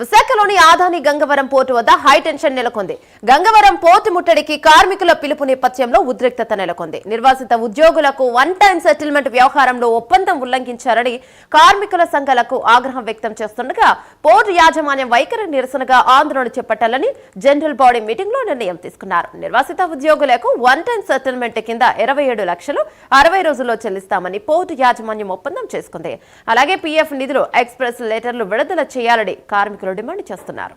విశాఖలోని ఆదాని గంగవరం పోర్టు వద్ద హైటెన్షన్ నెలకొంది. గంగవరం పోర్టు ముట్టడికి కార్మికుల పిలుపు నేపథ్యంలో ఉద్రిక్తత నెలకొంది. నిర్వాసిత ఉద్యోగులకు వన్ టైం సెటిల్మెంట్ వ్యవహారంలో ఒప్పందం ఉల్లంఘించారని కార్మికుల సంఘాలకు ఆగ్రహం వ్యక్తం చేస్తుండగా పోర్టు యాజమాన్యం వైఖరి నిరసనగా ఆందోళన చేపట్టాలని జనరల్ బాడీ మీటింగ్ లో నిర్ణయం తీసుకున్నారు. నిర్వాసిత ఉద్యోగులకు వన్ టైం సెటిల్మెంట్ కింద 27 లక్షలు 60 రోజుల్లో చెల్లిస్తామని పోర్టు యాజమాన్యం ఒప్పందం చేసుకుంది. అలాగే పీఎఫ్ నిధులు ఎక్స్ప్రెస్ లెటర్లు విడుదల చేయాలని కార్మికులు డిమాండ్ చేస్తున్నారు.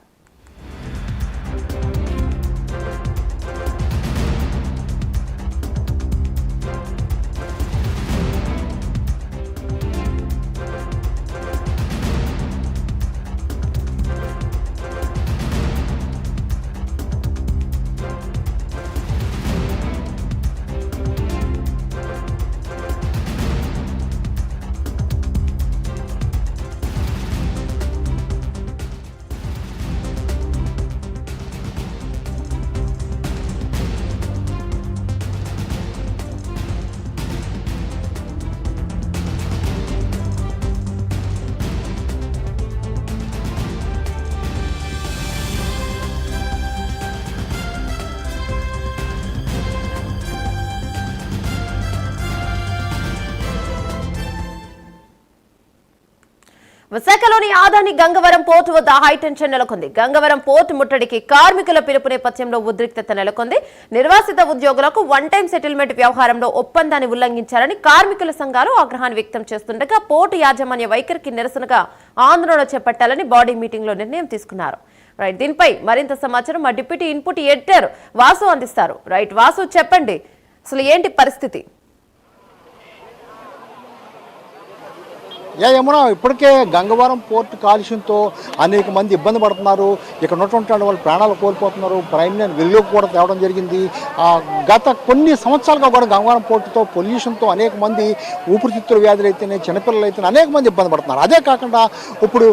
విశాఖలోని ఆదాని గంగవరం పోర్టు వద్ద హైటెన్షన్ నెలకొంది. గంగవరం పోర్టు ముట్టడికి కార్మికుల పిలుపు నేపథ్యంలో ఉద్రిక్తత నెలకొంది. నిర్వాసిత ఉద్యోగులకు వన్ టైం సెటిల్మెంట్ వ్యవహారంలో ఒప్పందాన్ని ఉల్లంఘించారని కార్మికుల సంఘాలు ఆగ్రహాన్ని వ్యక్తం చేస్తుండగా పోర్టు యాజమాన్య వైఖరికి నిరసనగా ఆందోళన చేపట్టాలని బాడీ మీటింగ్ లో నిర్ణయం తీసుకున్నారు. రైట్, దీనిపై మరింత సమాచారం మా డిప్యూటీ ఇన్పుట్ ఎడిటర్ వాసు అందిస్తారు. రైట్ వాసు, చెప్పండి అసలు ఏంటి పరిస్థితి? యమున, ఇప్పటికే గంగవరం పోర్టు కాలుష్యంతో అనేక మంది ఇబ్బంది పడుతున్నారు. ఇక్కడ ఉన్నటువంటి వాళ్ళు ప్రాణాలు కోల్పోతున్నారు. ప్రైమ్ లైన్ వెలుగులోకి కూడా తేవడం జరిగింది. గత కొన్ని సంవత్సరాలుగా కూడా గంగవరం పోర్టుతో పొల్యూషన్తో అనేక మంది ఊపిరితిత్తుల వ్యాధులు అయితేనే, చిన్నపిల్లలు అయితేనే అనేక మంది ఇబ్బంది పడుతున్నారు. అదే కాకుండా ఇప్పుడు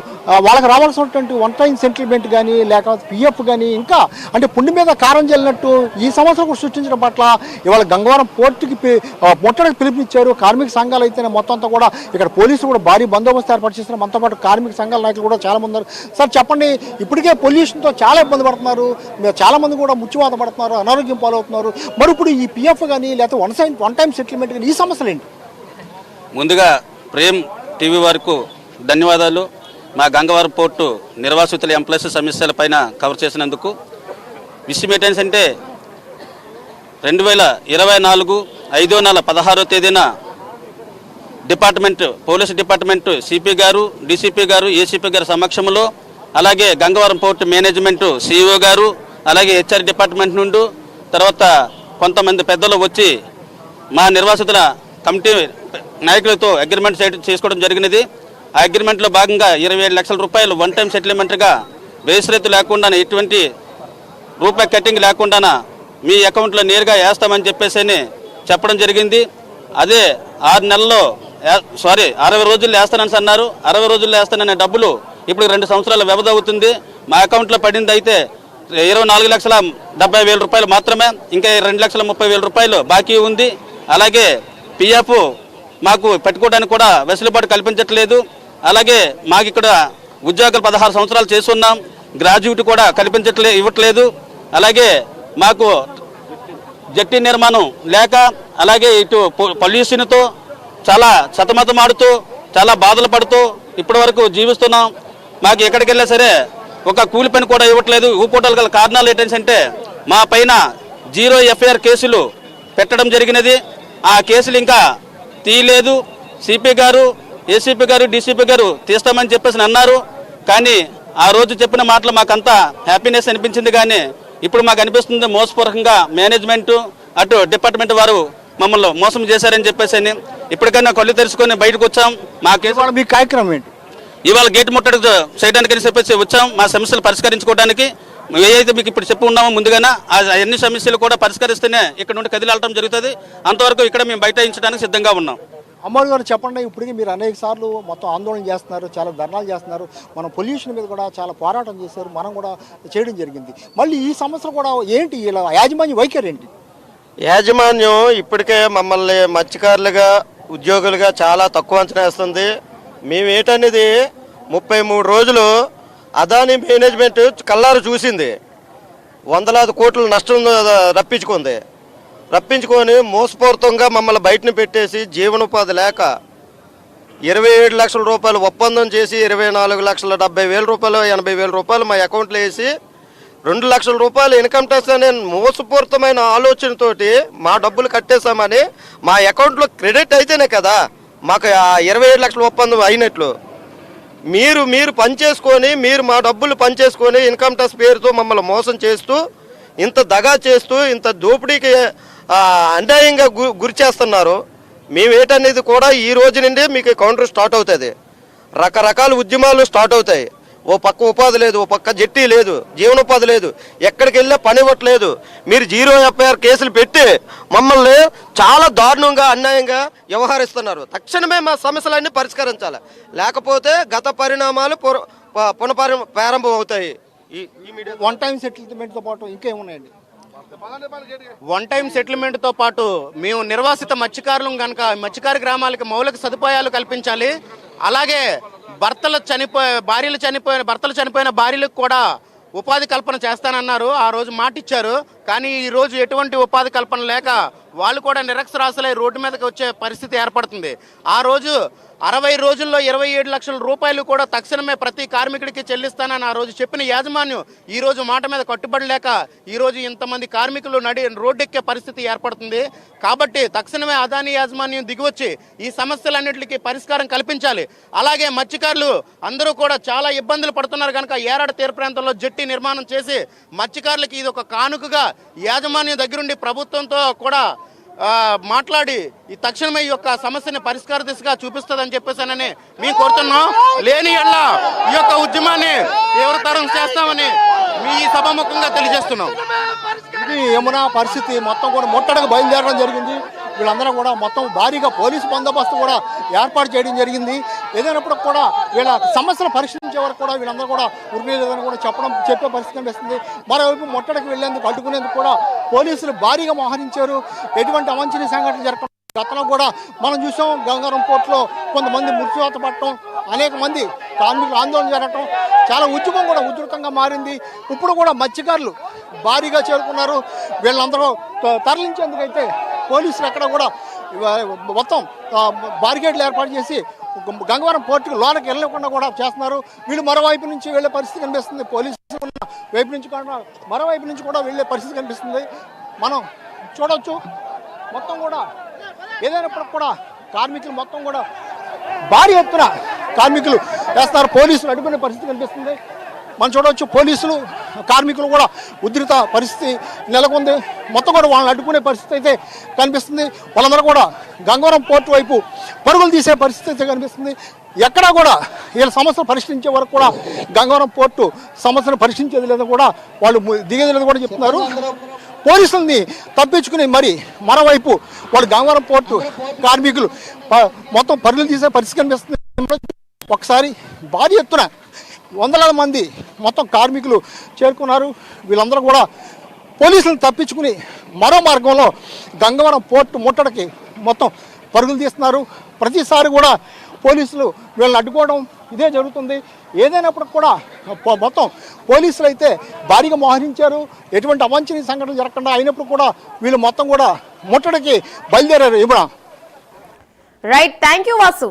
వాళ్ళకి రావాల్సినటువంటి వన్ టైం సెటిల్మెంట్ కానీ లేకపోతే పిఎఫ్ కానీ ఇంకా అంటే పుండి మీద కారం చల్లినట్టు ఈ సంవత్సరం కూడా సృష్టించడం పట్ల ఇవాళ గంగవరం పోర్టుకి ముట్టడికి పిలుపునిచ్చారు. కార్మిక సంఘాలు అయితేనే మొత్తం అంతా కూడా ఇక్కడ పోలీసులు కూడా భారీ బందోబస్తు ఏర్పాటు చేస్తున్నారు. మనతో పాటు కార్మిక సంఘాల నాయకులు కూడా చాలా మంది ఉన్నారు. సార్ చెప్పండి, ఇప్పటికే పొల్యూషన్తో చాలా ఇబ్బంది పడుతున్నారు, చాలా మంది కూడా ముచ్చివాత పడుతున్నారు, అనారోగ్యం పాలవుతున్నారు. మరి ఇప్పుడు ఈ పిఎఫ్ కానీ లేకపోతే వన్ టైం సెటిల్మెంట్ కానీ ఈ సమస్యలు ఏంటి? ముందుగా ప్రేమ్ టీవీ వరకు ధన్యవాదాలు. మా గంగవరం పోర్టు నిర్వాసితుల ఎంప్లాయీస్ సమస్యల పైన కవర్ చేసినందుకు. విషయం ఏంటంటే 2024 5వ నెల 16వ తేదీన పోలీసు డిపార్ట్మెంట్ సిపి గారు, డీసీపీ గారు, ఏసీపీ గారి సమక్షంలో, అలాగే గంగవరం పోర్టు మేనేజ్మెంటు సిఇఓ గారు, అలాగే హెచ్ఆర్ డిపార్ట్మెంట్ నుండి తర్వాత కొంతమంది పెద్దలు వచ్చి మా నిర్వాసితుల కమిటీ నాయకులతో అగ్రిమెంట్ చేసుకోవడం జరిగినది. ఆ అగ్రిమెంట్లో భాగంగా 27 లక్షల రూపాయలు వన్ టైం సెటిల్మెంట్గా బేస్ లేకుండా ఎటువంటి రూపాయి కట్టింగ్ లేకుండా మీ అకౌంట్లో నేరుగా వేస్తామని చెప్పేసి చెప్పడం జరిగింది. అదే 60 రోజుల్లో వేస్తానని అన్నారు. 60 రోజుల్లో వేస్తాననే డబ్బులు ఇప్పుడు 2 సంవత్సరాల వ్యవధి అవుతుంది. మా అకౌంట్లో పడింది అయితే 24,70,000 రూపాయలు మాత్రమే. ఇంకా 2,30,000 రూపాయలు బాకీ ఉంది. అలాగే పిఎఫ్ మాకు పెట్టుకోవడానికి కూడా వెసులుబాటు కల్పించట్లేదు. అలాగే మాకు ఇక్కడ ఉద్యోగాలు 16 సంవత్సరాలు చేస్తున్నాం, గ్రాడ్యుయేట్ కూడా ఇవ్వట్లేదు. అలాగే మాకు జట్టి నిర్మాణం లేక, అలాగే ఇటు పొల్యూషన్తో చాలా సతమతమాడుతూ చాలా బాధలు పడుతూ ఇప్పటి వరకు జీవిస్తున్నాం. మాకు ఎక్కడికి వెళ్ళా సరే ఒక కూలి పని కూడా ఇవ్వట్లేదు. ఊపోటాలు గల కారణాలు ఏంటంటే మా పైన 0 FIR కేసులు పెట్టడం జరిగినది. ఆ కేసులు ఇంకా తీయలేదు. సిపి గారు, ఏసీపీ గారు, డీసీపీ గారు తీస్తామని చెప్పేసి అన్నారు. కానీ ఆ రోజు చెప్పిన మాటలు మాకంతా హ్యాపీనెస్ అనిపించింది. కానీ ఇప్పుడు మాకు అనిపిస్తుంది మోసపూర్వకంగా మేనేజ్మెంటు అటు డిపార్ట్మెంట్ వారు మమ్మల్ని మోసం చేశారని చెప్పేసి. ఇప్పటికైనా కళ్ళు తెరుచుకొని బయటకు వచ్చాం. మా కేసు మీ కార్యక్రమం ఏంటి? ఇవాళ గేట్ ముట్టడి చేయడానికి చెప్పేసి వచ్చాం. మా సమస్యలు పరిష్కరించుకోవడానికి ఏదైతే మీకు ఇప్పుడు చెప్పి ఉన్నామో ముందుగానే అన్ని సమస్యలు కూడా పరిష్కరిస్తేనే ఇక్కడ నుండి కదిలాడటం జరుగుతుంది. అంతవరకు ఇక్కడ మేము బైఠాయించడానికి సిద్ధంగా ఉన్నాం. అమ్మవారి గారు చెప్పండి, ఇప్పటికీ మీరు అనేక సార్లు మొత్తం ఆందోళన చేస్తున్నారు, చాలా ధర్నాలు చేస్తున్నారు, మనం పొల్యూషన్ మీద కూడా చాలా పోరాటం చేశారు, మనం కూడా చేయడం జరిగింది. మళ్ళీ ఈ సంవత్సరం కూడా ఏంటి ఇలా యాజమాన్య వైఖరి ఏంటి? యాజమాన్యం ఇప్పటికే మమ్మల్ని మత్స్యకారులుగా ఉద్యోగులుగా చాలా తక్కువ అంచనా వేస్తుంది. మేము ఏంటనేది 33 రోజులు అదాని మేనేజ్మెంట్ కల్లారు చూసింది, వందలాది కోట్ల నష్టం రప్పించుకొని మోసపూరితంగా మమ్మల్ని బయటని పెట్టేసి జీవనోపాధి లేక 27 లక్షల రూపాయలు ఒప్పందం చేసి 24,70,000 రూపాయలు 80,000 రూపాయలు మా అకౌంట్లో వేసి 2 లక్షల రూపాయలు ఇన్కమ్ ట్యాక్స్ అనే మోసపూరితమైన ఆలోచనతోటి మా డబ్బులు కట్టేశామని మా అకౌంట్లో క్రెడిట్ అయితేనే కదా మాకు 27 లక్షల ఒప్పందం అయినట్లు. మీరు పనిచేసుకొని మా డబ్బులు పనిచేసుకొని ఇన్కమ్ ట్యాక్స్ పేరుతో మమ్మల్ని మోసం చేస్తూ ఇంత దగా చేస్తూ ఇంత దోపిడీకి అన్యాయంగా గురి చేస్తున్నారు. మేమేటనేది కూడా ఈ రోజు నుండి మీకు కౌంటర్ స్టార్ట్ అవుతుంది. రకరకాల ఉద్యమాలు స్టార్ట్ అవుతాయి. ఓ పక్క ఉపాధి లేదు, ఓ పక్క జట్టి లేదు, జీవనోపాధి లేదు, ఎక్కడికి వెళ్ళా పని ఇవ్వట్లేదు. మీరు 0 FIR కేసులు పెట్టి మమ్మల్ని చాలా దారుణంగా అన్యాయంగా వ్యవహరిస్తున్నారు. తక్షణమే మా సమస్యలన్నీ పరిష్కరించాలి, లేకపోతే గత పరిణామాలు ప్రారంభం అవుతాయి. వన్ టైం సెటిల్మెంట్తో పాటు ఇంకేమున్నాయండి? వన్ టైం సెటిల్మెంట్తో పాటు మేము నిర్వాసిత మత్స్యకారులం కనుక మత్స్యకార గ్రామాలకి మౌలిక సదుపాయాలు కల్పించాలి. అలాగే భర్తలు చనిపోయిన భార్యలకు కూడా ఉపాధి కల్పన చేస్తానన్నారు. ఆ రోజు మాటిచ్చారు, కానీ ఈ రోజు ఎటువంటి ఉపాధి కల్పన లేక వాళ్ళు కూడా నిరక్షరాస్యులై రోడ్డు మీదకి వచ్చే పరిస్థితి ఏర్పడుతుంది. ఆ రోజు 60 రోజుల్లో 27 లక్షల రూపాయలు కూడా తక్షణమే ప్రతి కార్మికుడికి చెల్లిస్తానని ఆ రోజు చెప్పిన యాజమాన్యం ఈ రోజు మాట మీద కట్టుబడి లేక ఈ రోజు ఇంతమంది కార్మికులు రోడ్డెక్కే పరిస్థితి ఏర్పడుతుంది. కాబట్టి తక్షణమే అదాని యాజమాన్యం దిగివచ్చి ఈ సమస్యలన్నింటికి పరిష్కారం కల్పించాలి. అలాగే మత్స్యకారులు అందరూ కూడా చాలా ఇబ్బందులు పడుతున్నారు కనుక ఏరాడ తీర ప్రాంతంలో జట్టి నిర్మాణం చేసి మత్స్యకారులకి ఇది ఒక కానుకగా యాజమాన్యం దగ్గరుండి ప్రభుత్వంతో కూడా మాట్లాడి ఈ తక్షణమే ఈ యొక్క సమస్యని పరిష్కార దిశగా చూపిస్తుందని చెప్పేసానని మేము కోరుతున్నాం. లేని ఎడల ఈ యొక్క ఉద్యమాన్ని తీవ్రతరం చేస్తామని మీ సభాముఖంగా తెలియజేస్తున్నాం. ఇది యమునా పరిస్థితి మొత్తం కూడా ముట్టడికి బయలుదేరడం జరిగింది. వీళ్ళందరూ కూడా మొత్తం భారీగా పోలీసు బందోబస్తు కూడా ఏర్పాటు చేయడం జరిగింది. ఏదైనప్పుడు కూడా వీళ్ళ సమస్యలు పరిష్కరించే వరకు కూడా వీళ్ళందరూ కూడా ఉరిలేదని కూడా చెప్పే పరిస్థితి కనిపిస్తుంది. మరోవైపు ముట్టడికి వెళ్లేందుకు అడ్డుకునేందుకు కూడా పోలీసులు భారీగా మోహరించారు. ఎటువంటి అవాంఛనీయ సంఘటనలు జరగడం గతంలో కూడా మనం చూసాం. గంగారం పోర్టులో కొంతమంది మృత్యువాత పడటం, అనేక మంది కార్మికులు ఆందోళన జరగటం, చాలా ఉద్యమం కూడా ఉధృతంగా మారింది. ఇప్పుడు కూడా మత్స్యకారులు భారీగా చేరుకున్నారు. వీళ్ళందరూ తరలించేందుకైతే పోలీసులు ఎక్కడ కూడా మొత్తం బారికేడ్లు ఏర్పాటు చేసి గంగవరం పోర్టుకు లోనకి వెళ్ళకుండా కూడా చేస్తున్నారు. వీళ్ళు మరోవైపు నుంచి వెళ్ళే పరిస్థితి కనిపిస్తుంది. పోలీసులు వైపు నుంచి కూడా మరోవైపు నుంచి కూడా వెళ్ళే పరిస్థితి కనిపిస్తుంది. మనం చూడవచ్చు. మొత్తం కూడా ఏదైనప్పుడు కూడా కార్మికులు మొత్తం కూడా భారీ ఎత్తున కార్మికులు వేస్తున్నారు. పోలీసులు అడ్డుకునే పరిస్థితి కనిపిస్తుంది. మనం చూడవచ్చు. పోలీసులు కార్మికులు కూడా ఉధృత పరిస్థితి నెలకొంది. మొత్తం కూడా వాళ్ళని అడ్డుకునే పరిస్థితి అయితే కనిపిస్తుంది. వాళ్ళందరూ కూడా గంగవరం పోర్టు వైపు పరుగులు తీసే పరిస్థితి అయితే కనిపిస్తుంది. ఎక్కడా కూడా వీళ్ళ సమస్యలు పరిష్కరించే వరకు కూడా గంగవరం పోర్టు సమస్యను పరిష్కరించేది లేదని కూడా వాళ్ళు దిగేది లేదని కూడా చెప్తున్నారు. పోలీసుల్ని తప్పించుకుని మరి మరోవైపు వాళ్ళు గంగవరం పోర్టు కార్మికులు మొత్తం పరుగులు తీసే పరిస్థితి కనిపిస్తుంది. ఒకసారి భారీ ఎత్తున వందలాది మంది మొత్తం కార్మికులు చేరుకున్నారు. వీళ్ళందరూ కూడా పోలీసులను తప్పించుకుని మరో మార్గంలో గంగవరం పోర్టు ముట్టడికి మొత్తం పరుగులు తీస్తున్నారు. ప్రతిసారి కూడా పోలీసులు వీళ్ళని అడ్డుకోవడం ఇదే జరుగుతుంది. ఏదైనప్పుడు కూడా మొత్తం పోలీసులు అయితే భారీగా మోహరించారు. ఎటువంటి అవాంఛనీయ సంఘటన జరగకుండా అయినప్పుడు కూడా వీళ్ళు మొత్తం కూడా ముట్టడికి బయలుదేరారు. ఇప్పుడు రైట్, థ్యాంక్ యూ వాసు.